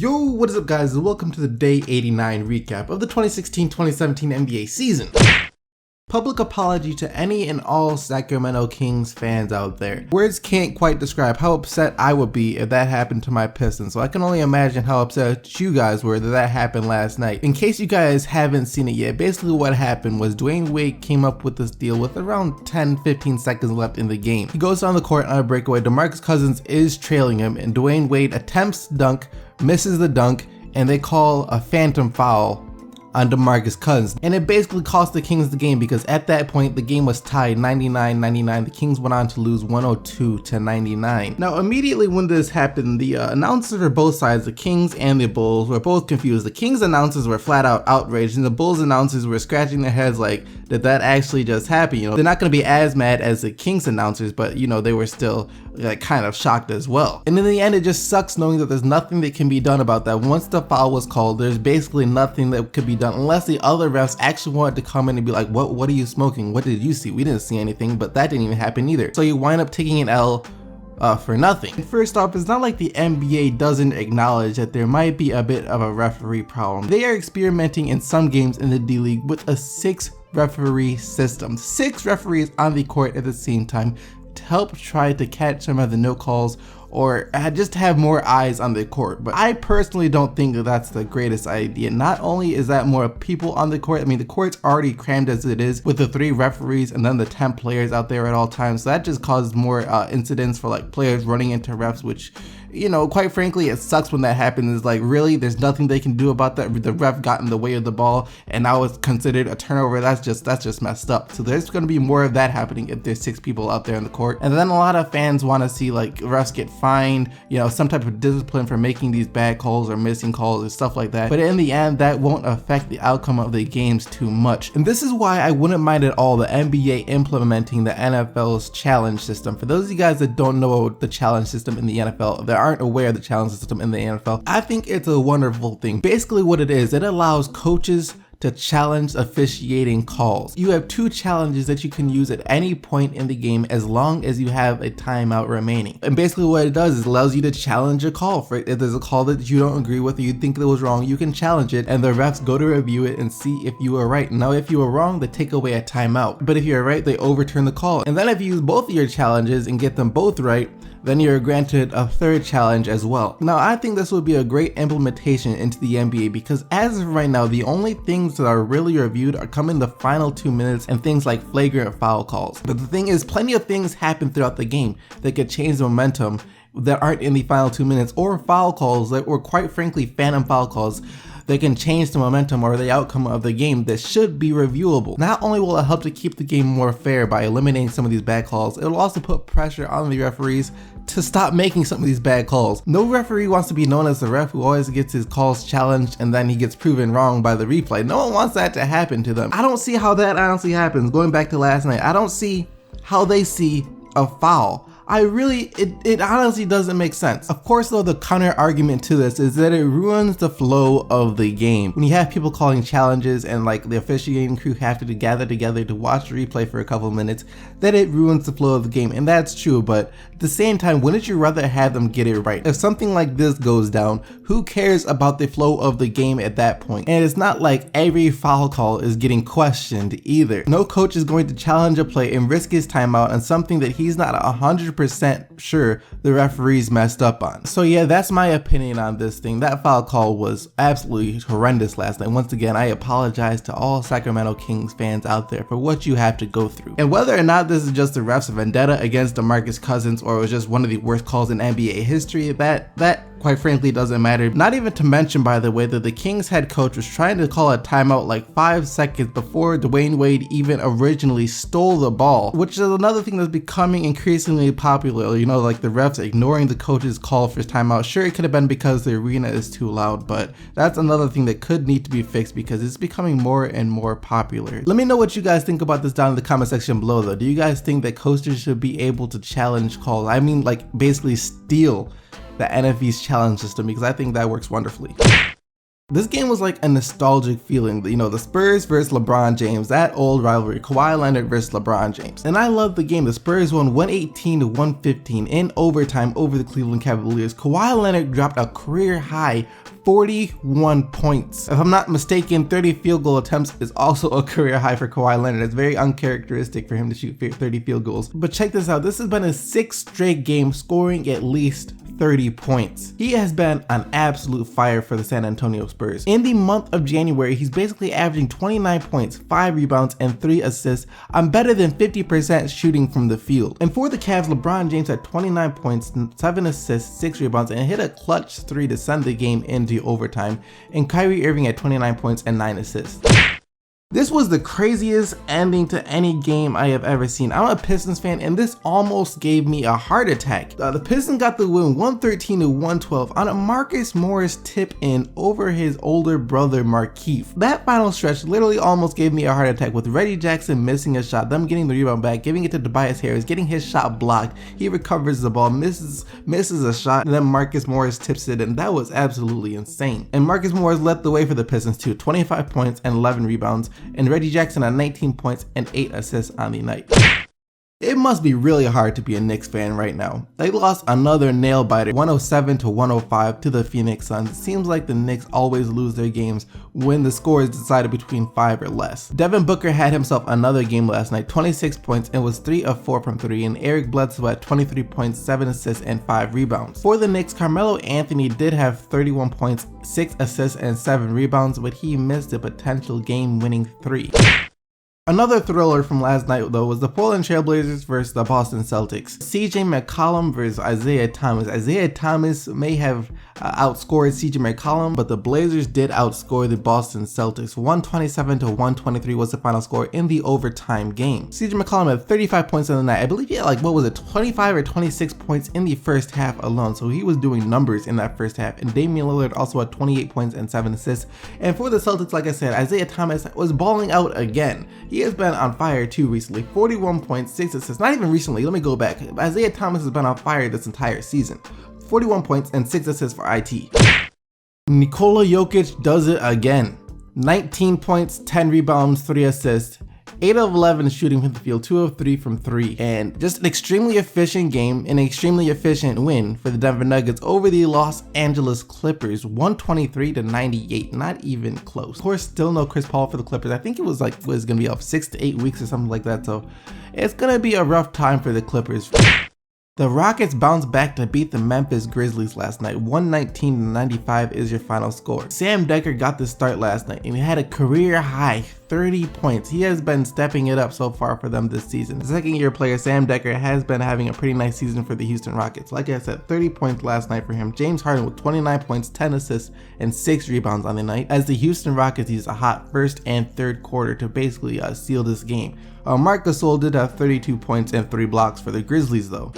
Yo, what is up guys, and welcome to the Day 89 recap of the 2016-2017 NBA season. Public apology to any and all Sacramento Kings fans out there. Words can't quite describe how upset I would be if that happened to my Pistons, so I can only imagine how upset you guys were that happened last night. In case you guys haven't seen it yet, basically what happened was Dwayne Wade came up with this deal with around 10-15 seconds left in the game. He goes down the court on a breakaway, Demarcus Cousins is trailing him, and Dwayne Wade attempts to dunk, misses the dunk, and they call a phantom foul on Demarcus Cousins, and it basically cost the Kings the game because at that point the game was tied 99-99. The Kings went on to lose 102-99. Now immediately when this happened, the announcers for both sides, the Kings and the Bulls, were both confused. The Kings announcers were flat out outraged, and the Bulls announcers were scratching their heads like, did that actually just happen? You know, they're not going to be as mad as the Kings announcers, but you know, they were still like kind of shocked as well. And in the end, it just sucks knowing that there's nothing that can be done about that. Once the foul was called, there's basically nothing that could be done unless the other refs actually wanted to come in and be like, what are you smoking? What did you see? We didn't see anything, but that didn't even happen either. So you wind up taking an L for nothing. First off, it's not like the NBA doesn't acknowledge that there might be a bit of a referee problem. They are experimenting in some games in the D-League with a 6-referee system. 6 referees on the court at the same time to help try to catch some of the no calls or just have more eyes on the court. But I personally don't think that that's the greatest idea. Not only is that more people on the court, I mean the court's already crammed as it is with the 3 referees and then the 10 players out there at all times, so that just causes more incidents for like players running into refs, which, you know, quite frankly it sucks when that happens. It's like, really, there's nothing they can do about that? The ref got in the way of the ball and now it's considered a turnover. That's just messed up. So there's going to be more of that happening if there's 6 people out there in the court. And then a lot of fans want to see like refs get fined, you know, some type of discipline for making these bad calls or missing calls or stuff like that. But in the end, that won't affect the outcome of the games too much. And this is why I wouldn't mind at all the NBA implementing the NFL's challenge system. For those of you guys that don't know the challenge system in the NFL, that aren't aware of the challenge system in the NFL, I think it's a wonderful thing. Basically what it is, it allows coaches to challenge officiating calls. You have 2 challenges that you can use at any point in the game as long as you have a timeout remaining. And basically what it does is it allows you to challenge a call. For if there's a call that you don't agree with or you think that was wrong, you can challenge it and the refs go to review it and see if you were right. Now if you were wrong, they take away a timeout. But if you're right, they overturn the call. And then if you use both of your challenges and get them both right, then you're granted a 3rd challenge as well. Now I think this would be a great implementation into the NBA because as of right now, the only things that are really reviewed are coming in the final 2 minutes and things like flagrant foul calls. But the thing is, plenty of things happen throughout the game that could change the momentum that aren't in the final 2 minutes, or foul calls that were quite frankly phantom foul calls that can change the momentum or the outcome of the game that should be reviewable. Not only will it help to keep the game more fair by eliminating some of these bad calls, it will also put pressure on the referees to stop making some of these bad calls. No referee wants to be known as the ref who always gets his calls challenged and then he gets proven wrong by the replay. No one wants that to happen to them. I don't see how that honestly happens. Going back to last night, I don't see how they see a foul. It honestly doesn't make sense. Of course though, the counter argument to this is that it ruins the flow of the game. When you have people calling challenges and like the officiating crew have to gather together to watch the replay for a couple of minutes, that it ruins the flow of the game, and that's true, but at the same time, wouldn't you rather have them get it right? If something like this goes down, who cares about the flow of the game at that point? And it's not like every foul call is getting questioned either. No coach is going to challenge a play and risk his timeout on something that he's not 100% sure the referees messed up on. So yeah, that's my opinion on this thing. That foul call was absolutely horrendous last night. Once again, I apologize to all Sacramento Kings fans out there for what you have to go through. And whether or not this is just the refs' vendetta against Demarcus Cousins or it was just one of the worst calls in NBA history, that quite frankly doesn't matter. Not even to mention, by the way, that the Kings head coach was trying to call a timeout like 5 seconds before Dwayne Wade even originally stole the ball, which is another thing that's becoming increasingly popular. You know, like the refs ignoring the coach's call for timeout. Sure, it could have been because the arena is too loud, but that's another thing that could need to be fixed because it's becoming more and more popular. Let me know what you guys think about this down in the comment section below though. Do you guys think that coaches should be able to challenge calls? I mean, like basically steal the NFL's challenge system, because I think that works wonderfully. This game was like a nostalgic feeling, you know, the Spurs versus LeBron James, that old rivalry, Kawhi Leonard versus LeBron James. And I love the game. The Spurs won 118-115 in overtime over the Cleveland Cavaliers. Kawhi Leonard dropped a career high 41 points. If I'm not mistaken, 30 field goal attempts is also a career high for Kawhi Leonard. It's very uncharacteristic for him to shoot 30 field goals. But check this out, this has been his 6th straight game scoring at least 30 points. He has been an absolute fire for the San Antonio Spurs. In the month of January, he's basically averaging 29 points, 5 rebounds, and 3 assists on better than 50% shooting from the field. And for the Cavs, LeBron James had 29 points, 7 assists, 6 rebounds, and hit a clutch 3 to send the game into overtime. And Kyrie Irving had 29 points and 9 assists. This was the craziest ending to any game I have ever seen. I'm a Pistons fan and this almost gave me a heart attack. The Pistons got the win 113 to 112 on a Marcus Morris tip in over his older brother Markieff. That final stretch literally almost gave me a heart attack with Reggie Jackson missing a shot, them getting the rebound back, giving it to Tobias Harris, getting his shot blocked. He recovers the ball, misses a shot, and then Marcus Morris tips it, and that was absolutely insane. And Marcus Morris led the way for the Pistons too, 25 points and 11 rebounds. And Reggie Jackson had 19 points and 8 assists on the night. It must be really hard to be a Knicks fan right now. They lost another nail biter, 107 to 105 to the Phoenix Suns. It seems like the Knicks always lose their games when the score is decided between 5 or less. Devin Booker had himself another game last night, 26 points and was 3 of 4 from 3, and Eric Bledsoe had 23 points, 7 assists, and 5 rebounds. For the Knicks, Carmelo Anthony did have 31 points, 6 assists, and 7 rebounds, but he missed a potential game-winning 3. Another thriller from last night though was the Portland Trailblazers versus the Boston Celtics. CJ McCollum versus Isaiah Thomas. Isaiah Thomas may have outscored CJ McCollum, but the Blazers did outscore the Boston Celtics. 127 to 123 was the final score in the overtime game. CJ McCollum had 35 points in the night. I believe he had 25 or 26 points in the first half alone, so he was doing numbers in that first half. And Damian Lillard also had 28 points and 7 assists. And for the Celtics, like I said, Isaiah Thomas was balling out again. He has been on fire too recently, 41 points, 6 assists, not even recently, let me go back. Isaiah Thomas has been on fire this entire season, 41 points and 6 assists for IT. Nikola Jokic does it again, 19 points, 10 rebounds, 3 assists, 8 of 11 shooting from the field, 2 of 3 from 3, and just an extremely efficient game, an extremely efficient win for the Denver Nuggets over the Los Angeles Clippers, 123 to 98, not even close. Of course, still no Chris Paul for the Clippers. I think it was gonna be off 6 to 8 weeks or something like that, so it's gonna be a rough time for the Clippers. The Rockets bounced back to beat the Memphis Grizzlies last night. 119 to 95 is your final score. Sam Dekker got the start last night and he had a career high 30 points. He has been stepping it up so far for them this season. The second-year player Sam Dekker has been having a pretty nice season for the Houston Rockets. Like I said, 30 points last night for him. James Harden with 29 points, 10 assists, and 6 rebounds on the night, as the Houston Rockets used a hot first and third quarter to basically seal this game. Marc Gasol did have 32 points and 3 blocks for the Grizzlies though.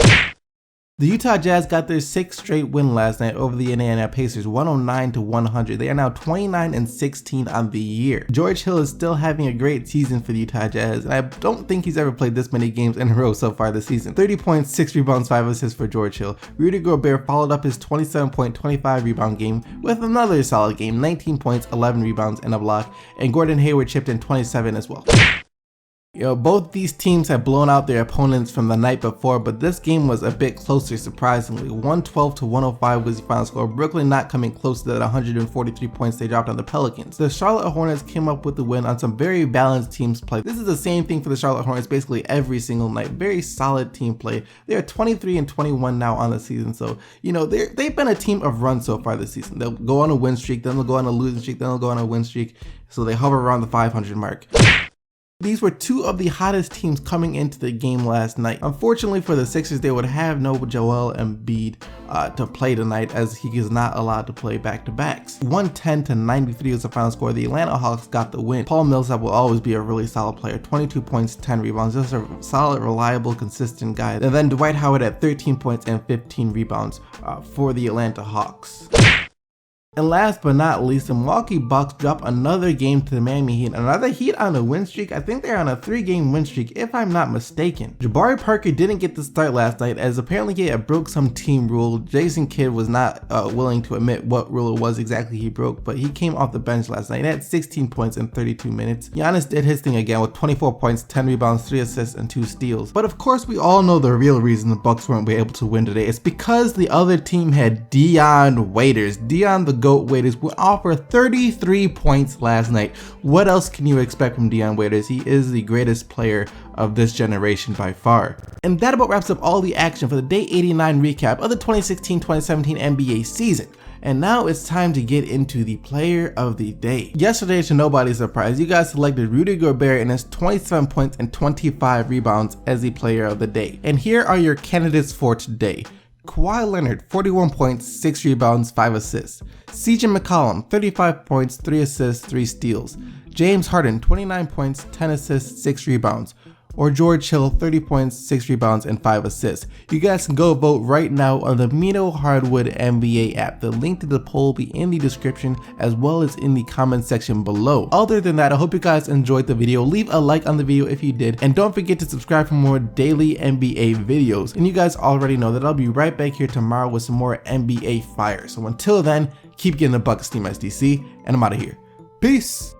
The Utah Jazz got their 6th straight win last night over the Indiana Pacers, 109 to 100. They are now 29 and 16 on the year. George Hill is still having a great season for the Utah Jazz, and I don't think he's ever played this many games in a row so far this season. 30 points, 6 rebounds, 5 assists for George Hill. Rudy Gobert followed up his 27-point, 25 rebound game with another solid game, 19 points, 11 rebounds, and a block, and Gordon Hayward chipped in 27 as well. Both these teams have blown out their opponents from the night before, but this game was a bit closer surprisingly. 112 to 105 was the final score. Brooklyn not coming close to that 143 points they dropped on the Pelicans. The Charlotte Hornets came up with the win on some very balanced teams play. This is the same thing for the Charlotte Hornets basically every single night. Very solid team play. They are 23 and 21 now on the season, so they've been a team of runs so far this season. They'll go on a win streak, then they'll go on a losing streak, then they'll go on a win streak, so they hover around the 500 mark. These were two of the hottest teams coming into the game last night. Unfortunately for the Sixers, they would have no Joel Embiid to play tonight, as he is not allowed to play back-to-backs. 110 to 93 was the final score. The Atlanta Hawks got the win. Paul Millsap will always be a really solid player. 22 points, 10 rebounds, just a solid, reliable, consistent guy. And then Dwight Howard at 13 points and 15 rebounds for the Atlanta Hawks. And last but not least, the Milwaukee Bucks drop another game to the Miami Heat. Another Heat on a win streak. I think they're on a 3-game win streak, if I'm not mistaken. Jabari Parker didn't get the start last night, as apparently he had broke some team rule. Jason Kidd was not willing to admit what rule it was exactly he broke, but he came off the bench last night. He had 16 points in 32 minutes. Giannis did his thing again with 24 points, 10 rebounds, 3 assists, and 2 steals. But of course, we all know the real reason the Bucks weren't able to win today. It's because the other team had Dion Waiters. Dion the GOAT Waiters went off for 33 points last night. What else can you expect from Dion Waiters? He is the greatest player of this generation by far. And that about wraps up all the action for the Day 89 recap of the 2016-2017 NBA season. And now it's time to get into the player of the day. Yesterday, to nobody's surprise, you guys selected Rudy Gobert and his 27 points and 25 rebounds as the player of the day. And here are your candidates for today. Kawhi Leonard, 41 points, 6 rebounds, 5 assists. CJ McCollum, 35 points, 3 assists, 3 steals. James Harden, 29 points, 10 assists, 6 rebounds. Or George Hill, 30 points, 6 rebounds, and 5 assists. You guys can go vote right now on the Mino Hardwood NBA app. The link to the poll will be in the description as well as in the comment section below. Other than that, I hope you guys enjoyed the video. Leave a like on the video if you did, and don't forget to subscribe for more daily NBA videos. And you guys already know that I'll be right back here tomorrow with some more NBA fire. So until then, keep getting the buckets, Team SDC, and I'm out of here. Peace!